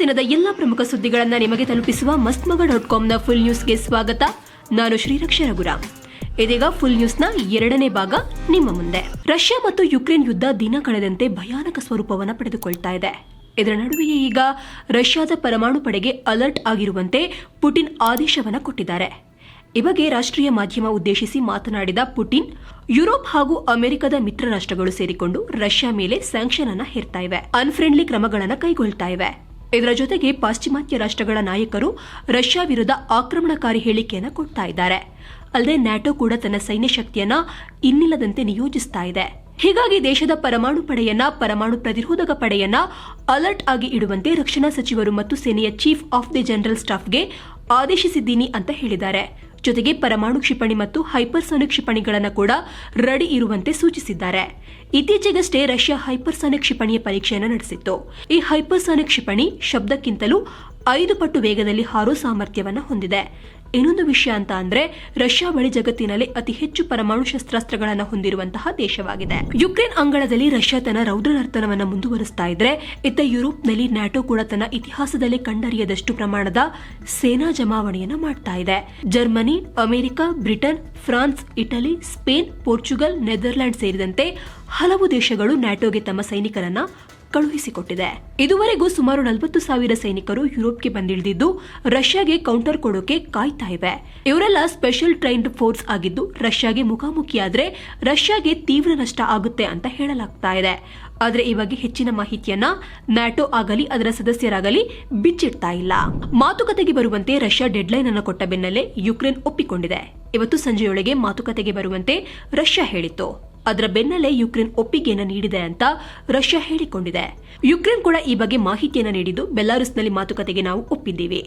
ದಿನದ ಎಲ್ಲಾ ಪ್ರಮುಖ ಸುದ್ದಿಗಳನ್ನು ನಿಮಗೆ ತಲುಪಿಸುವ mastmaga.comನ ಫುಲ್ ನ್ಯೂಸ್ಗೆ ಸ್ವಾಗತ. ನಾನು ಶ್ರೀರಕ್ಷ ರಘುರಾಮ್. ಇದೀಗ ಫುಲ್ ನ್ಯೂಸ್ನ 2ನೇ ಭಾಗ ನಿಮ್ಮ ಮುಂದೆ. ರಷ್ಯಾ ಮತ್ತು ಯುಕ್ರೇನ್ ಯುದ್ಧ ದಿನ ಕಳೆದಂತೆ ಭಯಾನಕ ಸ್ವರೂಪವನ್ನು ಪಡೆದುಕೊಳ್ತಾ ಇದೆ. ಇದರ ನಡುವೆಯೇ ಈಗ ರಷ್ಯಾದ ಪರಮಾಣು ಪಡೆಗೆ ಅಲರ್ಟ್ ಆಗಿರುವಂತೆ ಪುಟಿನ್ ಆದೇಶವನ್ನು ಕೊಟ್ಟಿದ್ದಾರೆ. ಈ ಬಗ್ಗೆ ರಾಷ್ಟ್ರೀಯ ಮಾಧ್ಯಮ ಉದ್ದೇಶಿಸಿ ಮಾತನಾಡಿದ ಪುಟಿನ್, ಯುರೋಪ್ ಹಾಗೂ ಅಮೆರಿಕದ ಮಿತ್ರ ರಾಷ್ಟ್ರಗಳು ಸೇರಿಕೊಂಡು ರಷ್ಯಾ ಮೇಲೆ ಸ್ಯಾಂಕ್ಷನ್ ಅನ್ನು ಹೇರ್ತಾ ಇವೆ, ಅನ್ಫ್ರೆಂಡ್ಲಿ ಕ್ರಮಗಳನ್ನು ಕೈಗೊಳ್ತಾ ಇವೆ. ಇದರ ಜೊತೆಗೆ ಪಾಶ್ಚಿಮಾತ್ಯ ರಾಷ್ಟ್ರಗಳ ನಾಯಕರು ರಷ್ಯಾ ವಿರುದ್ಧ ಆಕ್ರಮಣಕಾರಿ ಹೇಳಿಕೆಯನ್ನು ಕೊಡ್ತಾ ಇದ್ದಾರೆ. ಅಲ್ಲದೆ ನ್ಯಾಟೋ ಕೂಡ ತನ್ನ ಸೈನ್ಯ ಶಕ್ತಿಯನ್ನ ಇನ್ನಿಲ್ಲದಂತೆ ನಿಯೋಜಿಸ್ತಾ ಇದೆ. ಹೀಗಾಗಿ ದೇಶದ ಪರಮಾಣು ಪ್ರತಿರೋಧಕ ಪಡೆಯನ್ನ ಅಲರ್ಟ್ ಆಗಿ ಇಡುವಂತೆ ರಕ್ಷಣಾ ಸಚಿವರು ಮತ್ತು ಸೇನೆಯ ಚೀಫ್ ಆಫ್ ದಿ ಜನರಲ್ ಸ್ಟಾಫ್ಗೆ ಆದೇಶಿಸಿದ್ದೀನಿ ಅಂತ ಹೇಳಿದ್ದಾರೆ. ಜೊತೆಗೆ ಪರಮಾಣು ಕ್ಷಿಪಣಿ ಮತ್ತು ಹೈಪರ್ಸಾನಿಕ್ ಕ್ಷಿಪಣಿಗಳನ್ನು ಕೂಡ ರೆಡಿ ಇರುವಂತೆ ಸೂಚಿಸಿದ್ದಾರೆ. ಇತ್ತೀಚೆಗಷ್ಟೇ ರಷ್ಯಾ ಹೈಪರ್ಸಾನಿಕ್ ಕ್ಷಿಪಣಿಯ ಪರೀಕ್ಷೆಯನ್ನು ನಡೆಸಿತ್ತು. ಈ ಹೈಪರ್ಸಾನಿಕ್ ಕ್ಷಿಪಣಿ ಶಬ್ದಕ್ಕಿಂತಲೂ 5 ಪಟ್ಟು ವೇಗದಲ್ಲಿ ಹಾರೋ ಸಾಮರ್ಥ್ಯವನ್ನು ಹೊಂದಿದೆ. ಇನ್ನೊಂದು ವಿಷಯ ಅಂತ ಅಂದ್ರೆ ರಷ್ಯಾ ಬಳಿ ಜಗತ್ತಿನಲ್ಲಿ ಅತಿ ಹೆಚ್ಚು ಪರಮಾಣು ಶಸ್ತ್ರಾಸ್ತ್ರಗಳನ್ನು ಹೊಂದಿರುವಂತಹ ದೇಶವಾಗಿದೆ. ಯುಕ್ರೇನ್ ಅಂಗಳದಲ್ಲಿ ರಷ್ಯಾ ತನ್ನ ರೌದ್ರ ನರ್ತನವನ್ನು ಮುಂದುವರಿಸ್ತಾ ಇದ್ರೆ, ಇತ್ತ ಯುರೋಪ್ನಲ್ಲಿ ನ್ಯಾಟೋ ಕೂಡ ತನ್ನ ಇತಿಹಾಸದಲ್ಲೇ ಕಂಡರಿಯದಷ್ಟು ಪ್ರಮಾಣದ ಸೇನಾ ಜಮಾವಣೆಯನ್ನು ಮಾಡ್ತಾ ಇದೆ. Germany, America, Britain, France, Italy, Spain, Portugal, Netherland ಸೇರಿದಂತೆ ಹಲವು ದೇಶಗಳು ನ್ಯಾಟೋಗೆ ತಮ್ಮ ಸೈನಿಕರನ್ನ ಕಳುಹಿಸಿಕೊಟ್ಟಿದೆ. ಇದುವರೆಗೂ ಸುಮಾರು 40,000 ಸೈನಿಕರು ಯುರೋಪ್ಗೆ ಬಂದಿಳಿದಿದ್ದು ರಷ್ಯಾಗೆ ಕೌಂಟರ್ ಕೊಡೋಕೆ ಕಾಯ್ತಾ ಇವೆ. ಇವರೆಲ್ಲ ಸ್ಪೆಷಲ್ ಟ್ರೈನ್ಡ್ ಫೋರ್ಸ್ ಆಗಿದ್ದು ರಷ್ಯಾಗೆ ಮುಖಾಮುಖಿಯಾದ್ರೆ ರಷ್ಯಾಗೆ ತೀವ್ರ ನಷ್ಟ ಆಗುತ್ತೆ ಅಂತ ಹೇಳಲಾಗ್ತಾ ಇದೆ. ಆದ್ರೆ ಈ ಬಗ್ಗೆ ಹೆಚ್ಚಿನ ಮಾಹಿತಿಯನ್ನ ನ್ಯಾಟೋ ಆಗಲಿ ಅದರ ಸದಸ್ಯರಾಗಲಿ ಬಿಚ್ಚಿಡ್ತಾ ಇಲ್ಲ. ಮಾತುಕತೆಗೆ ಬರುವಂತೆ ರಷ್ಯಾ ಡೆಡ್ಲೈನ್ ಅನ್ನು ಕೊಟ್ಟ ಬೆನ್ನಲ್ಲೇ ಯುಕ್ರೇನ್ ಒಪ್ಪಿಕೊಂಡಿದೆ. ಇವತ್ತು ಸಂಜೆಯೊಳಗೆ ಮಾತುಕತೆಗೆ ಬರುವಂತೆ ರಷ್ಯಾ ಹೇಳಿತ್ತು. ಅದರ ಬೆನ್ನಲ್ಲೇ ಯುಕ್ರೇನ್ ಒಪ್ಪಿಗೆಯನ್ನು ನೀಡಿದೆ ಅಂತ ರಷ್ಯಾ ಹೇಳಿಕೊಂಡಿದೆ. ಯುಕ್ರೇನ್ ಕೂಡ ಈ ಬಗ್ಗೆ ಮಾಹಿತಿಯನ್ನು ನೀಡಿದ್ದು, ಬೆಲಾರುಸ್ನಲ್ಲಿ ಮಾತುಕತೆಗೆ ನಾವು ಒಪ್ಪಿದ್ದೀವಿ.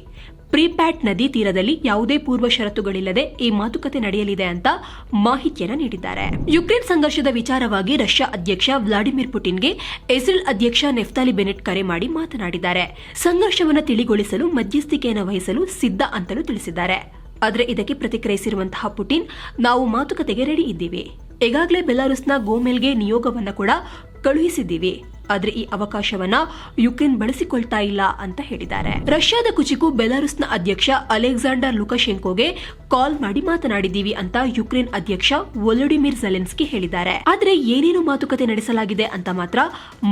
ಪ್ರಿಪ್ಯಾಟ್ ನದಿ ತೀರದಲ್ಲಿ ಯಾವುದೇ ಪೂರ್ವ ಷರತ್ತುಗಳಿಲ್ಲದೆ ಈ ಮಾತುಕತೆ ನಡೆಯಲಿದೆ ಅಂತ ಮಾಹಿತಿಯನ್ನು ನೀಡಿದ್ದಾರೆ. ಯುಕ್ರೇನ್ ಸಂಘರ್ಷದ ವಿಚಾರವಾಗಿ ರಷ್ಯಾ ಅಧ್ಯಕ್ಷ ವ್ಲಾಡಿಮಿರ್ ಪುಟಿನ್ಗೆ ಇಸ್ರೇಲ್ ಅಧ್ಯಕ್ಷ ನೆಫ್ತಾಲಿ ಬೆನೆಟ್ ಕರೆ ಮಾಡಿ ಮಾತನಾಡಿದ್ದಾರೆ. ಸಂಘರ್ಷವನ್ನು ತಿಳಿಗೊಳಿಸಲು ಮಧ್ಯಸ್ಥಿಕೆಯನ್ನು ವಹಿಸಲು ಸಿದ್ಧ ಅಂತಲೂ ತಿಳಿಸಿದ್ದಾರೆ. ಆದರೆ ಇದಕ್ಕೆ ಪ್ರತಿಕ್ರಿಯಿಸಿರುವಂತಹ ಪುಟಿನ್, ನಾವು ಮಾತುಕತೆಗೆ ರೆಡಿ ಇದ್ದೀವಿ. ಈಗಾಗಲೇ ಬೆಲಾರುಸ್ನ ಗೋಮೆಲ್ಗೆ ನಿಯೋಗವನ್ನು ಕೂಡ ಕಳುಹಿಸಿದ್ದೀವಿ. ಆದ್ರೆ ಈ ಅವಕಾಶವನ್ನ ಯುಕ್ರೇನ್ ಬಳಸಿಕೊಳ್ತಾ ಇಲ್ಲ ಅಂತ ಹೇಳಿದ್ದಾರೆ. ರಷ್ಯಾದ ಕುಚಿಕು ಬೆಲಾರುಸ್ನ ಅಧ್ಯಕ್ಷ ಅಲೆಕ್ಸಾಂಡರ್ ಲುಕಶೆಂಕೋಗೆ ಕಾಲ್ ಮಾಡಿ ಮಾತನಾಡಿದ್ದೀವಿ ಅಂತ ಯುಕ್ರೇನ್ ಅಧ್ಯಕ್ಷ ವೊಲೋಡಿಮಿರ್ ಝೆಲೆನ್ಸ್ಕಿ ಹೇಳಿದ್ದಾರೆ. ಆದ್ರೆ ಏನೇನು ಮಾತುಕತೆ ನಡೆಸಲಾಗಿದೆ ಅಂತ ಮಾತ್ರ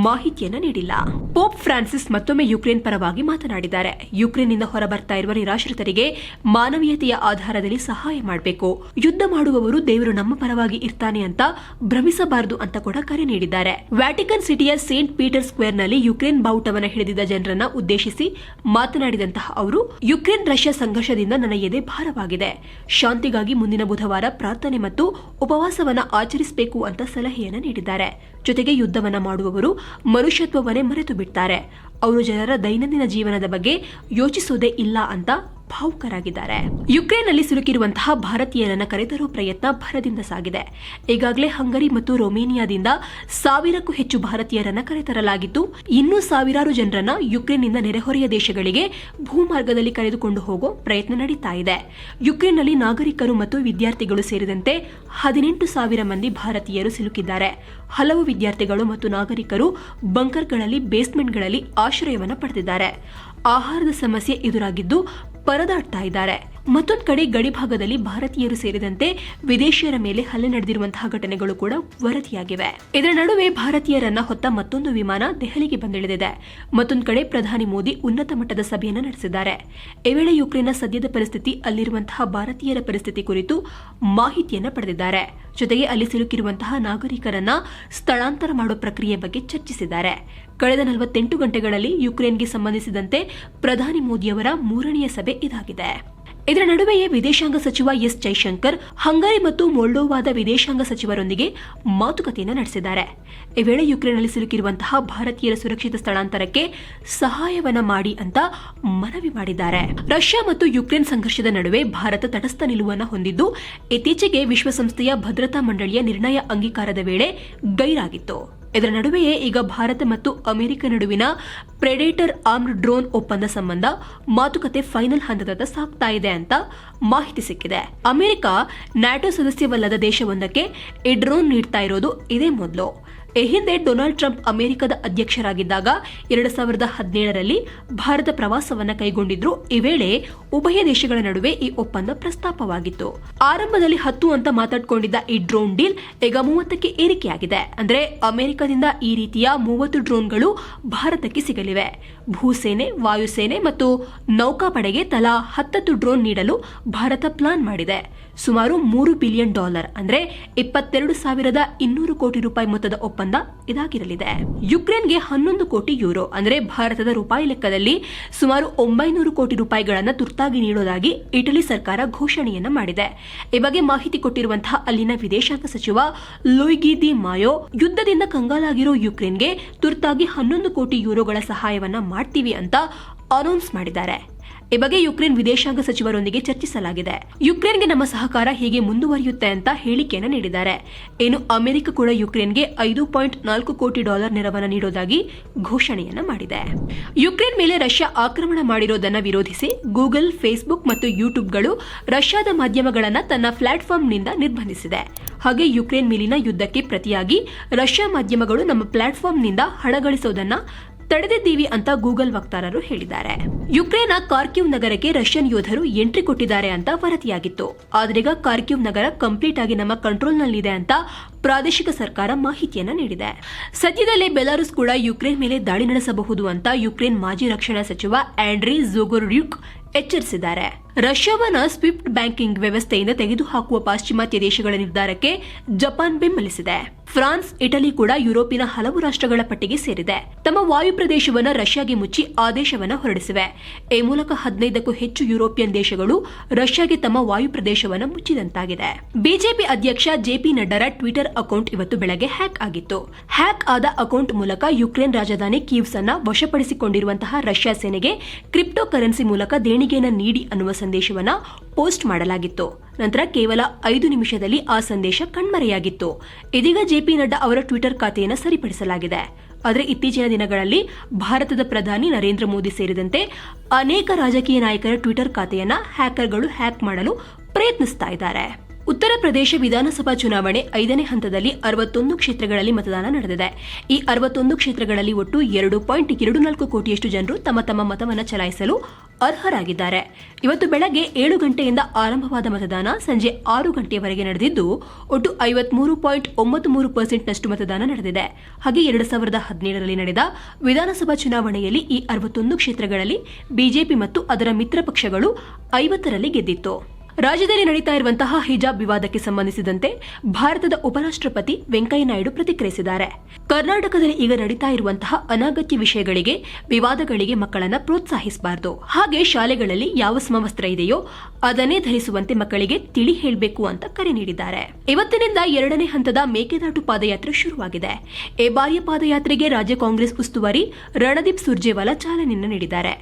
ಮಾಹಿತಿಯನ್ನ ನೀಡಿಲ್ಲ. ಪೋಪ್ ಫ್ರಾನ್ಸಿಸ್ ಮತ್ತೊಮ್ಮೆ ಯುಕ್ರೇನ್ ಪರವಾಗಿ ಮಾತನಾಡಿದ್ದಾರೆ. ಯುಕ್ರೇನ್ನಿಂದ ಹೊರಬರ್ತಾ ಇರುವ ನಿರಾಶ್ರಿತರಿಗೆ ಮಾನವೀಯತೆಯ ಆಧಾರದಲ್ಲಿ ಸಹಾಯ ಮಾಡಬೇಕು. ಯುದ್ಧ ಮಾಡುವವರು ದೇವರು ನಮ್ಮ ಪರವಾಗಿ ಇರ್ತಾನೆ ಅಂತ ಭ್ರಮಿಸಬಾರದು ಅಂತ ಕೂಡ ಕರೆ ನೀಡಿದ್ದಾರೆ. ವ್ಯಾಟಿಕನ್ ಸಿಟಿಯ ಸೇಂಟ್ ಪೀಟರ್ ಸ್ಕ್ವೇರ್ನಲ್ಲಿ ಯುಕ್ರೇನ್ ಬಾವುಟವನ್ನು ಹಿಡಿದಿದ್ದ ಜನರನ್ನ ಉದ್ದೇಶಿಸಿ ಮಾತನಾಡಿದಂತಹ ಅವರು, ಯುಕ್ರೇನ್ ರಷ್ಯಾ ಸಂಘರ್ಷದಿಂದ ನನ್ನ ಎದೆ ಭಾರವಾಗಿದೆ. ಶಾಂತಿಗಾಗಿ ಮುಂದಿನ ಬುಧವಾರ ಪ್ರಾರ್ಥನೆ ಮತ್ತು ಉಪವಾಸವನ್ನ ಆಚರಿಸಬೇಕು ಅಂತ ಸಲಹೆಯನ್ನ ನೀಡಿದ್ದಾರೆ. ಜೊತೆಗೆ ಯುದ್ಧವನ್ನ ಮಾಡುವವರು ಮನುಷ್ಯತ್ವವನ್ನೇ ಮರೆತು ಬಿಡ್ತಾರೆ. ಅವರು ಜನರ ದೈನಂದಿನ ಜೀವನದ ಬಗ್ಗೆ ಯೋಚಿಸೋದೇ ಇಲ್ಲ ಅಂತ ಭಾವುಕರಾಗಿದ್ದಾರೆ. ಯುಕ್ರೇನ್ನಲ್ಲಿ ಸಿಲುಕಿರುವಂತಹ ಭಾರತೀಯರನ್ನ ಕರೆತರುವ ಪ್ರಯತ್ನ ಭರದಿಂದ ಸಾಗಿದೆ. ಈಗಾಗಲೇ ಹಂಗರಿ ಮತ್ತು ರೊಮೇನಿಯಾದಿಂದ 1000ಕ್ಕೂ ಹೆಚ್ಚು ಭಾರತೀಯರನ್ನ ಕರೆತರಲಾಗಿದ್ದು, ಇನ್ನೂ ಸಾವಿರಾರು ಜನರನ್ನ ಯುಕ್ರೇನ್ನಿಂದ ನೆರೆಹೊರೆಯ ದೇಶಗಳಿಗೆ ಭೂಮಾರ್ಗದಲ್ಲಿ ಕರೆದುಕೊಂಡು ಹೋಗೋ ಪ್ರಯತ್ನ ನಡೀತಾ ಇದೆ. ಯುಕ್ರೇನ್ನಲ್ಲಿ ನಾಗರಿಕರು ಮತ್ತು ವಿದ್ಯಾರ್ಥಿಗಳು ಸೇರಿದಂತೆ 18,000 ಮಂದಿ ಭಾರತೀಯರು ಸಿಲುಕಿದ್ದಾರೆ. ಹಲವು ವಿದ್ಯಾರ್ಥಿಗಳು ಮತ್ತು ನಾಗರಿಕರು ಬಂಕರ್ಗಳಲ್ಲಿ, ಬೇಸ್ಮೆಂಟ್ಗಳಲ್ಲಿ ಆಶ್ರಯವನ್ನು ಪಡೆದಿದ್ದಾರೆ. ಆಹಾರದ ಸಮಸ್ಯೆ ಎದುರಾಗಿದ್ದು ಪರದಾಡ್ತಾ ಇದ್ದಾರೆ. ಮತ್ತೊಂದು ಕಡೆ ಗಡಿಭಾಗದಲ್ಲಿ ಭಾರತೀಯರು ಸೇರಿದಂತೆ ವಿದೇಶಿಯರ ಮೇಲೆ ಹಲ್ಲೆ ನಡೆದಿರುವಂತಹ ಘಟನೆಗಳು ಕೂಡ ವರದಿಯಾಗಿವೆ. ಇದರ ನಡುವೆ ಭಾರತೀಯರನ್ನ ಹೊತ್ತ ಮತ್ತೊಂದು ವಿಮಾನ ದೆಹಲಿಗೆ ಬಂದಿಳಿದಿದೆ. ಮತ್ತೊಂದು ಕಡೆ ಪ್ರಧಾನಿ ಮೋದಿ ಉನ್ನತ ಮಟ್ಟದ ಸಭೆಯನ್ನು ನಡೆಸಿದ್ದಾರೆ. ಈ ವೇಳೆ ಯುಕ್ರೇನ್ನ ಸದ್ಯದ ಪರಿಸ್ಥಿತಿ, ಅಲ್ಲಿರುವಂತಹ ಭಾರತೀಯರ ಪರಿಸ್ಥಿತಿ ಕುರಿತು ಮಾಹಿತಿಯನ್ನು ಪಡೆದಿದ್ದಾರೆ. ಜೊತೆಗೆ ಅಲ್ಲಿ ಸಿಲುಕಿರುವಂತಹ ನಾಗರಿಕರನ್ನ ಸ್ಥಳಾಂತರ ಮಾಡೋ ಪ್ರಕ್ರಿಯೆ ಬಗ್ಗೆ ಚರ್ಚಿಸಿದ್ದಾರೆ. ಕಳೆದ 48 ಗಂಟೆಗಳಲ್ಲಿ ಯುಕ್ರೇನ್ಗೆ ಸಂಬಂಧಿಸಿದಂತೆ ಪ್ರಧಾನಿ ಮೋದಿಯವರ 3ನೇ ಸಭೆ ಇದಾಗಿದೆ. ಇದರ ನಡುವೆಯೇ ವಿದೇಶಾಂಗ ಸಚಿವ ಎಸ್ ಜೈಶಂಕರ್ ಹಂಗರಿ ಮತ್ತು ಮೊಲ್ಡೋವಾದ ವಿದೇಶಾಂಗ ಸಚಿವರೊಂದಿಗೆ ಮಾತುಕತೆಯನ್ನು ನಡೆಸಿದ್ದಾರೆ. ಈ ವೇಳೆ ಯುಕ್ರೇನ್ನಲ್ಲಿ ಸಿಲುಕಿರುವಂತಹ ಭಾರತೀಯರ ಸುರಕ್ಷಿತ ಸ್ಥಳಾಂತರಕ್ಕೆ ಸಹಾಯವನ್ನ ಮಾಡಿ ಅಂತ ಮನವಿ ಮಾಡಿದ್ದಾರೆ. ರಷ್ಯಾ ಮತ್ತು ಯುಕ್ರೇನ್ ಸಂಘರ್ಷದ ನಡುವೆ ಭಾರತ ತಟಸ್ಥ ನಿಲುವನ್ನು ಹೊಂದಿದ್ದು, ಇತ್ತೀಚೆಗೆ ವಿಶ್ವಸಂಸ್ಥೆಯ ಭದ್ರತಾ ಮಂಡಳಿಯ ನಿರ್ಣಯ ಅಂಗೀಕಾರದ ವೇಳೆ ಗೈರಾಗಿತ್ತು. ಇದರ ನಡುವೆಯೇ ಈಗ ಭಾರತ ಮತ್ತು ಅಮೆರಿಕ ನಡುವಿನ ಪ್ರೆಡೇಟರ್ ಆರ್ಮ್ಡ್ ಡ್ರೋನ್ ಒಪ್ಪಂದ ಸಂಬಂಧ ಮಾತುಕತೆ ಫೈನಲ್ ಹಂತದತ್ತ ಸಾಗ್ತಾ ಇದೆ ಅಂತ ಮಾಹಿತಿ ಸಿಕ್ಕಿದೆ. ಅಮೆರಿಕ ನ್ಯಾಟೋ ಸದಸ್ಯವಲ್ಲದ ದೇಶವೊಂದಕ್ಕೆ ಈ ಡ್ರೋನ್ ನೀಡ್ತಾ ಇರೋದು ಇದೇ ಮೊದಲು. ಈ ಹಿಂದೆ ಡೊನಾಲ್ಡ್ ಟ್ರಂಪ್ ಅಮೆರಿಕದ ಅಧ್ಯಕ್ಷರಾಗಿದ್ದಾಗ 2017ರಲ್ಲಿ ಭಾರತ ಪ್ರವಾಸವನ್ನ ಕೈಗೊಂಡಿದ್ರು. ಈ ವೇಳೆ ಉಭಯ ದೇಶಗಳ ನಡುವೆ ಈ ಒಪ್ಪಂದ ಪ್ರಸ್ತಾಪವಾಗಿತ್ತು. ಆರಂಭದಲ್ಲಿ 10 ಅಂತ ಮಾತಾಡ್ಕೊಂಡಿದ್ದ ಈ ಡ್ರೋನ್ ಡೀಲ್ ಈಗ 30ಕ್ಕೆ ಏರಿಕೆಯಾಗಿದೆ. ಅಂದ್ರೆ ಅಮೆರಿಕದಿಂದ ಈ ರೀತಿಯ 30 ಡ್ರೋನ್ಗಳು ಭಾರತಕ್ಕೆ ಸಿಗಲಿವೆ. ಭೂಸೇನೆ, ವಾಯುಸೇನೆ ಮತ್ತು ನೌಕಾಪಡೆಗೆ ತಲಾ 10 ಡ್ರೋನ್ ನೀಡಲು ಭಾರತ ಪ್ಲಾನ್ ಮಾಡಿದೆ. ಸುಮಾರು $3 ಬಿಲಿಯನ್ ಅಂದ್ರೆ 22,200 ಕೋಟಿ ರೂಪಾಯಿ ಮೊತ್ತದ ಒಪ್ಪಂದ ಇದಾಗಿರಲಿದೆ. ಯುಕ್ರೇನ್ಗೆ 11 ಕೋಟಿ ಯೂರೋ ಅಂದ್ರೆ ಭಾರತದ ರೂಪಾಯಿ ಲೆಕ್ಕದಲ್ಲಿ ಸುಮಾರು 900 ಕೋಟಿ ರೂಪಾಯಿಗಳನ್ನು ತುರ್ತಾಗಿ ನೀಡೋದಾಗಿ ಇಟಲಿ ಸರ್ಕಾರ ಘೋಷಣೆಯನ್ನ ಮಾಡಿದೆ. ಈ ಬಗ್ಗೆ ಮಾಹಿತಿ ಕೊಟ್ಟಿರುವಂತಹ ಅಲ್ಲಿನ ವಿದೇಶಾಂಗ ಸಚಿವ ಲೂಯಿಗಿ ದಿ ಮಾಯೋ, ಯುದ್ಧದಿಂದ ಕಂಗಾಲಾಗಿರೋ ಯುಕ್ರೇನ್ಗೆ ತುರ್ತಾಗಿ 11 ಕೋಟಿ ಯೂರೋಗಳ ಸಹಾಯವನ್ನ ಮಾಡ್ತೀವಿ ಅಂತ ಅನೌನ್ಸ್ ಮಾಡಿದ್ದಾರೆ. ಈ ಬಗ್ಗೆ ಯುಕ್ರೇನ್ ವಿದೇಶಾಂಗ ಸಚಿವರೊಂದಿಗೆ ಚರ್ಚಿಸಲಾಗಿದೆ. ಯುಕ್ರೇನ್ಗೆ ನಮ್ಮ ಸಹಕಾರ ಹೀಗೆ ಮುಂದುವರಿಯುತ್ತೆ ಅಂತ ಹೇಳಿಕೆಯನ್ನು ನೀಡಿದ್ದಾರೆ. ಇನ್ನು ಅಮೆರಿಕ ಕೂಡ ಯುಕ್ರೇನ್ಗೆ $5.4 ಕೋಟಿ ನೆರವನ್ನು ನೀಡೋದಾಗಿ ಘೋಷಣೆಯನ್ನ ಮಾಡಿದೆ. ಯುಕ್ರೇನ್ ಮೇಲೆ ರಷ್ಯಾ ಆಕ್ರಮಣ ಮಾಡಿರೋದನ್ನ ವಿರೋಧಿಸಿ ಗೂಗಲ್, ಫೇಸ್ಬುಕ್ ಮತ್ತು ಯೂಟ್ಯೂಬ್ಗಳು ರಷ್ಯಾದ ಮಾಧ್ಯಮಗಳನ್ನು ತನ್ನ ಪ್ಲಾಟ್ಫಾರ್ಮ್ನಿಂದ ನಿರ್ಬಂಧಿಸಿದೆ. ಹಾಗೆ ಯುಕ್ರೇನ್ ಮೇಲಿನ ಯುದ್ಧಕ್ಕೆ ಪ್ರತಿಯಾಗಿ ರಷ್ಯಾ ಮಾಧ್ಯಮಗಳು ನಮ್ಮ ಪ್ಲಾಟ್ಫಾರ್ಮ್ನಿಂದ ಹಣ ಗಳಿಸೋದನ್ನ ತಡೆದಿದ್ದೀವಿ ಅಂತ ಗೂಗಲ್ ವಕ್ತಾರರು ಹೇಳಿದ್ದಾರೆ. ಯುಕ್ರೇನ್ನ ಕಾರ್ಕಿವ್ ನಗರಕ್ಕೆ ರಷ್ಯನ್ ಯೋಧರು ಎಂಟ್ರಿ ಕೊಟ್ಟಿದ್ದಾರೆ ಅಂತ ವರದಿಯಾಗಿತ್ತು. ಆದ್ರೀಗ ಕಾರ್ಕಿವ್ ನಗರ ಕಂಪ್ಲೀಟ್ ಆಗಿ ನಮ್ಮ ಕಂಟ್ರೋಲ್ನಲ್ಲಿದೆ ಅಂತ ಪ್ರಾದೇಶಿಕ ಸರ್ಕಾರ ಮಾಹಿತಿಯನ್ನ ನೀಡಿದೆ. ಸದ್ಯದಲ್ಲೇ ಬೆಲಾರುಸ್ ಕೂಡ ಯುಕ್ರೇನ್ ಮೇಲೆ ದಾಳಿ ನಡೆಸಬಹುದು ಅಂತ ಯುಕ್ರೇನ್ ಮಾಜಿ ರಕ್ಷಣಾ ಸಚಿವ ಆಂಡ್ರಿ ಝೊಗೊರ್ಡ್ಯುಕ್ ಎಚ್ಚರಿಸಿದ್ದಾರೆ. ರಷ್ಯಾವನ್ನ ಸ್ವಿಫ್ಟ್ ಬ್ಯಾಂಕಿಂಗ್ ವ್ಯವಸ್ಥೆಯಿಂದ ತೆಗೆದುಹಾಕುವ ಪಾಶ್ಚಿಮಾತ್ಯ ದೇಶಗಳ ನಿರ್ಧಾರಕ್ಕೆ ಜಪಾನ್ ಬೆಂಬಲಿಸಿದೆ. ಫ್ರಾನ್ಸ್, ಇಟಲಿ ಕೂಡ ಯುರೋಪಿನ ಹಲವು ರಾಷ್ಟ್ರಗಳ ಪಟ್ಟಿಗೆ ಸೇರಿದೆ. ತಮ್ಮ ವಾಯು ಪ್ರದೇಶವನ್ನು ರಷ್ಯಾಗೆ ಮುಚ್ಚಿ ಆದೇಶವನ್ನು ಹೊರಡಿಸಿವೆ. ಈ ಮೂಲಕ 15ಕ್ಕೂ ಹೆಚ್ಚು ಯುರೋಪಿಯನ್ ದೇಶಗಳು ರಷ್ಯಾಗೆ ತಮ್ಮ ವಾಯು ಪ್ರದೇಶವನ್ನು ಮುಚ್ಚಿದಂತಾಗಿದೆ. ಬಿಜೆಪಿ ಅಧ್ಯಕ್ಷ ಜೆಪಿ ನಡ್ಡಾರ ಟ್ವಿಟರ್ ಅಕೌಂಟ್ ಇವತ್ತು ಬೆಳಗ್ಗೆ ಹ್ಯಾಕ್ ಆಗಿತ್ತು. ಹ್ಯಾಕ್ ಆದ ಅಕೌಂಟ್ ಮೂಲಕ ಯುಕ್ರೇನ್ ರಾಜಧಾನಿ ಕೀವ್ಸ್ ಅನ್ನ ವಶಪಡಿಸಿಕೊಂಡಿರುವಂತಹ ರಷ್ಯಾ ಸೇನೆಗೆ ಕ್ರಿಪ್ಟೋ ಕರೆನ್ಸಿ ಮೂಲಕ ದೇಣಿಗೆಯನ್ನು ನೀಡಿ ಅನ್ನುವ ಸಂದೇಶವನ್ನ ಪೋಸ್ಟ್ ಮಾಡಲಾಗಿತ್ತು. ನಂತರ ಕೇವಲ 5 ನಿಮಿಷದಲ್ಲಿ ಆ ಸಂದೇಶ ಕಣ್ಮರೆಯಾಗಿತ್ತು. ಇದೀಗ ಜೆಪಿ ನಡ್ಡಾ ಅವರ ಟ್ವಿಟರ್ ಖಾತೆಯನ್ನು ಸರಿಪಡಿಸಲಾಗಿದೆ. ಆದರೆ ಇತ್ತೀಚಿನ ದಿನಗಳಲ್ಲಿ ಭಾರತದ ಪ್ರಧಾನಿ ನರೇಂದ್ರ ಮೋದಿ ಸೇರಿದಂತೆ ಅನೇಕ ರಾಜಕೀಯ ನಾಯಕರ ಟ್ವಿಟರ್ ಖಾತೆಯನ್ನ ಹ್ಯಾಕರ್ಗಳು ಹ್ಯಾಕ್ ಮಾಡಲು ಪ್ರಯತ್ನಿಸ್ತಾ ಇದ್ದಾರೆ. ಉತ್ತರ ಪ್ರದೇಶ ವಿಧಾನಸಭಾ ಚುನಾವಣೆ 5ನೇ ಹಂತದಲ್ಲಿ 61 ಕ್ಷೇತ್ರಗಳಲ್ಲಿ ಮತದಾನ ನಡೆದಿದೆ. ಈ 61 ಕ್ಷೇತ್ರಗಳಲ್ಲಿ ಒಟ್ಟು 2.24 ಕೋಟಿಯಷ್ಟು ಜನರು ತಮ್ಮ ತಮ್ಮ ಮತವನ್ನು ಚಲಾಯಿಸಲು ಅರ್ಹರಾಗಿದ್ದಾರೆ. ಇವತ್ತು ಬೆಳಗ್ಗೆ 7 ಗಂಟೆಯಿಂದ ಆರಂಭವಾದ ಮತದಾನ ಸಂಜೆ 6 ಗಂಟೆಯವರೆಗೆ ನಡೆದಿದ್ದು ಒಟ್ಟು 53.93% ಮತದಾನ ನಡೆದಿದೆ. ಹಾಗೆ 2017ರಲ್ಲಿ ನಡೆದ ವಿಧಾನಸಭಾ ಚುನಾವಣೆಯಲ್ಲಿ ಈ 61 ಕ್ಷೇತ್ರಗಳಲ್ಲಿ ಬಿಜೆಪಿ ಮತ್ತು ಅದರ ಮಿತ್ರ ಪಕ್ಷಗಳು 50ರಲ್ಲಿ ಗೆದ್ದಿತ್ತು. ರಾಜ್ಯದಲ್ಲಿ ನಡೀತಾ ಇರುವಂತಹ ಹಿಜಾಬ್ ವಿವಾದಕ್ಕೆ ಸಂಬಂಧಿಸಿದಂತೆ ಭಾರತದ ಉಪರಾಷ್ಟ್ರಪತಿ ವೆಂಕಯ್ಯ ನಾಯ್ಡು ಪ್ರತಿಕ್ರಿಯಿಸಿದ್ದಾರೆ. ಕರ್ನಾಟಕದಲ್ಲಿ ಈಗ ನಡೀತಾ ಇರುವಂತಹ ಅನಗತ್ಯ ವಿಷಯಗಳಿಗೆ, ವಿವಾದಗಳಿಗೆ ಮಕ್ಕಳನ್ನ ಪ್ರೋತ್ಸಾಹಿಸಬಾರದು. ಹಾಗೆ ಶಾಲೆಗಳಲ್ಲಿ ಯಾವ ಸಮವಸ್ತ್ರ ಇದೆಯೋ ಅದನ್ನೇ ಧರಿಸುವಂತೆ ಮಕ್ಕಳಿಗೆ ತಿಳಿ ಹೇಳಬೇಕು ಅಂತ ಕರೆ ನೀಡಿದ್ದಾರೆ. ಇವತ್ತಿನಿಂದ 2ನೇ ಹಂತದ ಮೇಕೆದಾಟು ಪಾದಯಾತ್ರೆ ಶುರುವಾಗಿದೆ. ಈ ಬಾರಿಯ ಪಾದಯಾತ್ರೆಗೆ ರಾಜ್ಯ ಕಾಂಗ್ರೆಸ್ ಉಸ್ತುವಾರಿ ರಣದೀಪ್ ಸುರ್ಜೇವಾಲಾ ಚಾಲನೆಯನ್ನು ನೀಡಿದ್ದಾರೆ.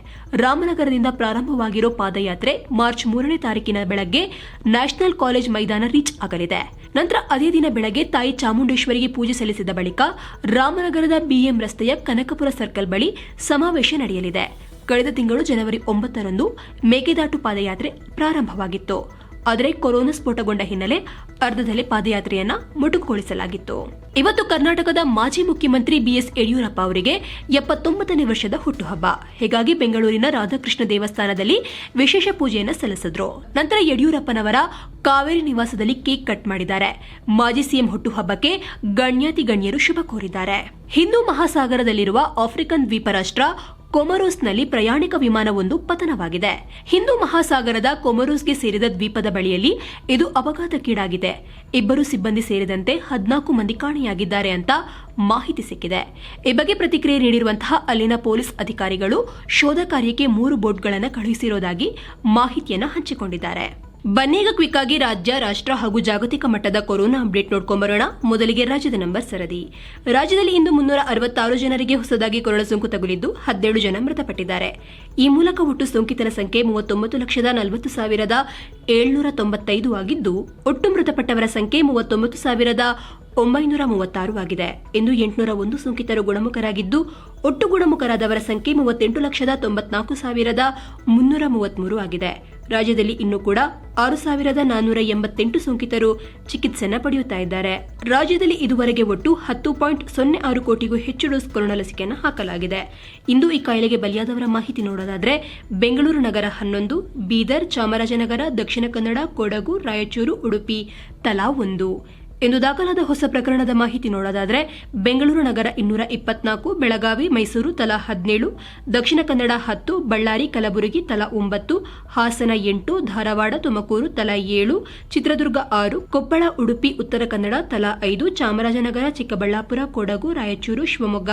ರಾಮನಗರದಿಂದ ಪ್ರಾರಂಭವಾಗಿರೋ ಪಾದಯಾತ್ರೆ ಮಾರ್ಚ್ 3ನೇ ತಾರೀಕಿನ ಬೆಳಗ್ಗೆ ನ್ಯಾಷನಲ್ ಕಾಲೇಜ್ ಮೈದಾನ ರೀಚ್ ಆಗಲಿದೆ. ನಂತರ ಅದೇ ದಿನ ಬೆಳಗ್ಗೆ ತಾಯಿ ಚಾಮುಂಡೇಶ್ವರಿಗೆ ಪೂಜೆ ಸಲ್ಲಿಸಿದ ಬಳಿಕ ರಾಮನಗರದ ಬಿಎಂ ರಸ್ತೆಯ ಕನಕಪುರ ಸರ್ಕಲ್ ಬಳಿ ಸಮಾವೇಶ ನಡೆಯಲಿದೆ. ಕಳೆದ ತಿಂಗಳು ಜನವರಿ 9ರಂದು ಮೇಕೆದಾಟು ಪಾದಯಾತ್ರೆ ಪ್ರಾರಂಭವಾಗಿತ್ತು. ಆದರೆ ಕೊರೋನಾ ಸ್ಫೋಟಗೊಂಡ ಹಿನ್ನೆಲೆ ಅರ್ಧದಲ್ಲೇ ಪಾದಯಾತ್ರೆಯನ್ನ ಮೊಟಕುಗೊಳಿಸಲಾಗಿತ್ತು. ಇವತ್ತು ಕರ್ನಾಟಕದ ಮಾಜಿ ಮುಖ್ಯಮಂತ್ರಿ ಬಿಎಸ್ ಯಡಿಯೂರಪ್ಪ ಅವರಿಗೆ 79ನೇ ವರ್ಷದ ಹುಟ್ಟುಹಬ್ಬ. ಹೀಗಾಗಿ ಬೆಂಗಳೂರಿನ ರಾಧಾಕೃಷ್ಣ ದೇವಸ್ಥಾನದಲ್ಲಿ ವಿಶೇಷ ಪೂಜೆಯನ್ನು ಸಲ್ಲಿಸಿದ್ರು. ನಂತರ ಯಡಿಯೂರಪ್ಪನವರ ಕಾವೇರಿ ನಿವಾಸದಲ್ಲಿ ಕೇಕ್ ಕಟ್ ಮಾಡಿದ್ದಾರೆ. ಮಾಜಿ ಸಿಎಂ ಹುಟ್ಟುಹಬ್ಬಕ್ಕೆ ಗಣ್ಯಾತಿ ಗಣ್ಯರು ಶುಭ ಕೋರಿದ್ದಾರೆ. ಹಿಂದೂ ಮಹಾಸಾಗರದಲ್ಲಿರುವ ಆಫ್ರಿಕನ್ ದ್ವೀಪ ರಾಷ್ಟ್ರ ಕೊಮೊರೊಸ್ನಲ್ಲಿ ಪ್ರಯಾಣಿಕ ವಿಮಾನವೊಂದು ಪತನವಾಗಿದೆ. ಹಿಂದೂ ಮಹಾಸಾಗರದ ಕೊಮೊರೊಸ್ಗೆ ಸೇರಿದ ದ್ವೀಪದ ಬಳಿಯಲ್ಲಿ ಇದು ಅಪಘಾತಕ್ಕೀಡಾಗಿದೆ. 2 ಸಿಬ್ಬಂದಿ ಸೇರಿದಂತೆ 14 ಮಂದಿ ಕಾಣೆಯಾಗಿದ್ದಾರೆ ಅಂತ ಮಾಹಿತಿ ಸಿಕ್ಕಿದೆ. ಈ ಬಗ್ಗೆ ಪ್ರತಿಕ್ರಿಯೆ ನೀಡಿರುವಂತಹ ಅಲ್ಲಿನ ಪೊಲೀಸ್ ಅಧಿಕಾರಿಗಳು ಶೋಧ ಕಾರ್ಯಕ್ಕೆ 3 ಬೋಟ್ಗಳನ್ನು ಕಳುಹಿಸಿರುವುದಾಗಿ ಮಾಹಿತಿಯನ್ನು ಹಂಚಿಕೊಂಡಿದ್ದಾರೆ. ಬನ್ನೀಗ ಕ್ವಿಕ್ ಆಗಿ ರಾಜ್ಯ, ರಾಷ್ಟ್ರ ಹಾಗೂ ಜಾಗತಿಕ ಮಟ್ಟದ ಕೊರೋನಾ ಅಪ್ಡೇಟ್ ನೋಡ್ಕೊಂಬರೋಣ. ಮೊದಲಿಗೆ ರಾಜ್ಯದ ನಂಬರ್ ಸರದಿ. ರಾಜ್ಯದಲ್ಲಿ ಇಂದು 366 ಜನರಿಗೆ ಹೊಸದಾಗಿ ಕೊರೋನಾ ಸೋಂಕು ತಗುಲಿದ್ದು 17 ಜನ ಮೃತಪಟ್ಟಿದ್ದಾರೆ. ಈ ಮೂಲಕ ಒಟ್ಟು ಸೋಂಕಿತರ ಸಂಖ್ಯೆ 39,40,795 ಆಗಿದ್ದು ಒಟ್ಟು ಮೃತಪಟ್ಟವರ ಸಂಖ್ಯೆ 39,936 ಆಗಿದೆ. ಇಂದು 801 ಸೋಂಕಿತರು ಗುಣಮುಖರಾಗಿದ್ದು ಒಟ್ಟು ಗುಣಮುಖರಾದವರ ಸಂಖ್ಯೆ 38,94,333 ಆಗಿದೆ. ರಾಜ್ಯದಲ್ಲಿ ಇನ್ನೂ ಕೂಡ 6,488 ಸೋಂಕಿತರು ಚಿಕಿತ್ಸೆಯನ್ನು ಪಡೆಯುತ್ತಾ ಇದ್ದಾರೆ. ರಾಜ್ಯದಲ್ಲಿ ಇದುವರೆಗೆ ಒಟ್ಟು 10.06 ಕೋಟಿಗೂ ಹೆಚ್ಚು ಡೋಸ್ ಕೊರೋನಾ ಲಸಿಕೆಯನ್ನು ಹಾಕಲಾಗಿದೆ. ಇಂದು ಈ ಕಾಯಿಲೆಗೆ ಬಲಿಯಾದವರ ಮಾಹಿತಿ ನೋಡೋದಾದ್ರೆ ಬೆಂಗಳೂರು ನಗರ 11, ಬೀದರ್, ಚಾಮರಾಜನಗರ, ದಕ್ಷಿಣ ಕನ್ನಡ, ಕೊಡಗು, ರಾಯಚೂರು, ಉಡುಪಿ ತಲಾ 1. ಇಂದು ದಾಖಲಾದ ಹೊಸ ಪ್ರಕರಣದ ಮಾಹಿತಿ ನೋಡೋದಾದ್ರೆ ಬೆಂಗಳೂರು ನಗರ 224, ಬೆಳಗಾವಿ, ಮೈಸೂರು ತಲಾ 17, ದಕ್ಷಿಣ ಕನ್ನಡ 10, ಬಳ್ಳಾರಿ, ಕಲಬುರಗಿ ತಲಾ 9, ಹಾಸನ 8, ಧಾರವಾಡ, ತುಮಕೂರು ತಲಾ 7, ಚಿತ್ರದುರ್ಗ 6, ಕೊಪ್ಪಳ, ಉಡುಪಿ, ಉತ್ತರ ಕನ್ನಡ ತಲಾ 5, ಚಾಮರಾಜನಗರ, ಚಿಕ್ಕಬಳ್ಳಾಪುರ, ಕೊಡಗು, ರಾಯಚೂರು, ಶಿವಮೊಗ್ಗ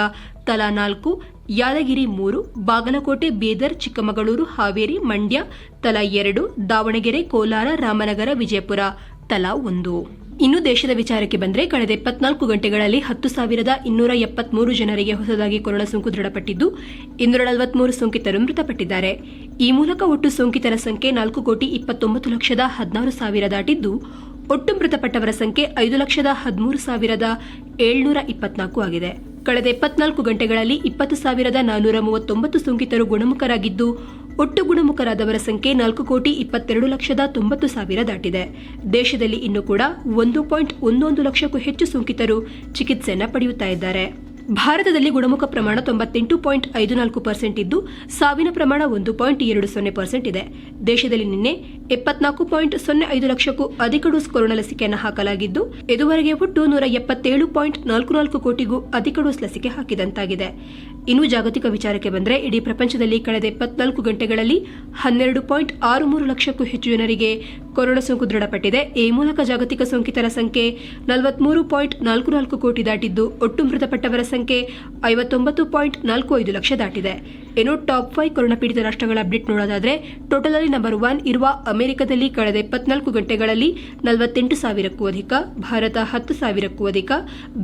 ತಲಾ 4, ಯಾದಗಿರಿ 3, ಬಾಗಲಕೋಟೆ, ಬೀದರ್, ಚಿಕ್ಕಮಗಳೂರು, ಹಾವೇರಿ, ಮಂಡ್ಯ ತಲಾ 2, ದಾವಣಗೆರೆ, ಕೋಲಾರ, ರಾಮನಗರ, ವಿಜಯಪುರ ತಲಾ 1. ಇನ್ನು ದೇಶದ ವಿಚಾರಕ್ಕೆ ಬಂದರೆ ಕಳೆದ 24 ಗಂಟೆಗಳಲ್ಲಿ 10,273 ಜನರಿಗೆ ಹೊಸದಾಗಿ ಕೊರೋನಾ ಸೋಂಕು ದೃಢಪಟ್ಟಿದ್ದು 243 ಸೋಂಕಿತರು ಮೃತಪಟ್ಟಿದ್ದಾರೆ. ಈ ಮೂಲಕ ಒಟ್ಟು ಸೋಂಕಿತರ ಸಂಖ್ಯೆ 4,29,16,000 ದಾಟಿದ್ದು ಒಟ್ಟು ಮೃತಪಟ್ಟವರ ಸಂಖ್ಯೆ 5,13,724 ಆಗಿದೆ. ಕಳೆದ 24 ಗಂಟೆಗಳಲ್ಲಿ 20,439 ಸೋಂಕಿತರು ಗುಣಮುಖರಾಗಿದ್ದು ಒಟ್ಟು ಗುಣಮುಖರಾದವರ ಸಂಖ್ಯೆ 4,22,90,000 ದಾಟಿದೆ. ದೇಶದಲ್ಲಿ ಇನ್ನೂ ಕೂಡ 1.11 ಲಕ್ಷಕ್ಕೂ ಹೆಚ್ಚು ಸೋಂಕಿತರು ಚಿಕಿತ್ಸೆಯನ್ನು ಪಡೆಯುತ್ತಾ ಇದ್ದಾರೆ. ಭಾರತದಲ್ಲಿ ಗುಣಮುಖ ಪ್ರಮಾಣ 98.54% ಇದ್ದು ಸಾವಿನ ಪ್ರಮಾಣ 1.20% ಇದೆ. ದೇಶದಲ್ಲಿ ನಿನ್ನೆ 74.05 ಲಕ್ಷಕ್ಕೂ ಅಧಿಕ ಡೋಸ್ ಕೊರೋನಾ ಲಸಿಕೆಯನ್ನು ಹಾಕಲಾಗಿದ್ದು ಇದುವರೆಗೆ ಒಟ್ಟು 177.44 ಕೋಟಿಗೂ ಅಧಿಕ ಡೋಸ್ ಲಸಿಕೆ ಹಾಕಿದಂತಾಗಿದೆ. ಇನ್ನು ಜಾಗತಿಕ ವಿಚಾರಕ್ಕೆ ಬಂದರೆ ಇಡೀ ಪ್ರಪಂಚದಲ್ಲಿ ಕಳೆದ 24 ಗಂಟೆಗಳಲ್ಲಿ 12.63 ಲಕ್ಷಕ್ಕೂ ಹೆಚ್ಚು ಜನರಿಗೆ ಕೊರೋನಾ ಸೋಂಕು ದೃಢಪಟ್ಟಿದೆ. ಈ ಮೂಲಕ ಜಾಗತಿಕ ಸೋಂಕಿತರ ಸಂಖ್ಯೆ 43.44 ಕೋಟಿ ದಾಟಿದ್ದು ಒಟ್ಟು ಮೃತಪಟ್ಟವರ ಸಂಖ್ಯೆ 59.45 ಲಕ್ಷ ದಾಟಿದೆ. ಇನ್ನು ಟಾಪ್ 5 ಕೊರೋನಾ ಪೀಡಿತ ರಾಷ್ಟ್ರಗಳ ಅಪ್ಡೇಟ್ ನೋಡೋದಾದ್ರೆ ಟೋಟಲ್ ಅಲ್ಲಿ ನಂಬರ್ 1 ಇರುವ ಅಮೆರಿಕದಲ್ಲಿ ಕಳೆದ 24 ಗಂಟೆಗಳಲ್ಲಿ 48,000ಕ್ಕೂ ಅಧಿಕ, ಭಾರತ 10,000ಕ್ಕೂ ಅಧಿಕ,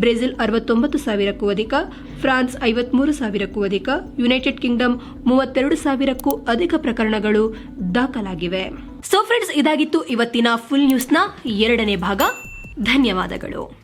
ಬ್ರೆಜಿಲ್ 69,000ಕ್ಕೂ ಅಧಿಕ, ಫ್ರಾನ್ಸ್ 53,000ಕ್ಕೂ ಅಧಿಕ, ಯುನೈಟೆಡ್ ಕಿಂಗ್ಡಮ್ 32,000ಕ್ಕೂ ಅಧಿಕ ಪ್ರಕರಣಗಳು ದಾಖಲಾಗಿವೆ. ಸೊ ಫ್ರೆಂಡ್ಸ್, ಇದಾಗಿತ್ತು ಇವತ್ತಿನ ಫುಲ್ ನ್ಯೂಸ್ನ 2ನೇ ಭಾಗ. ಧನ್ಯವಾದಗಳು.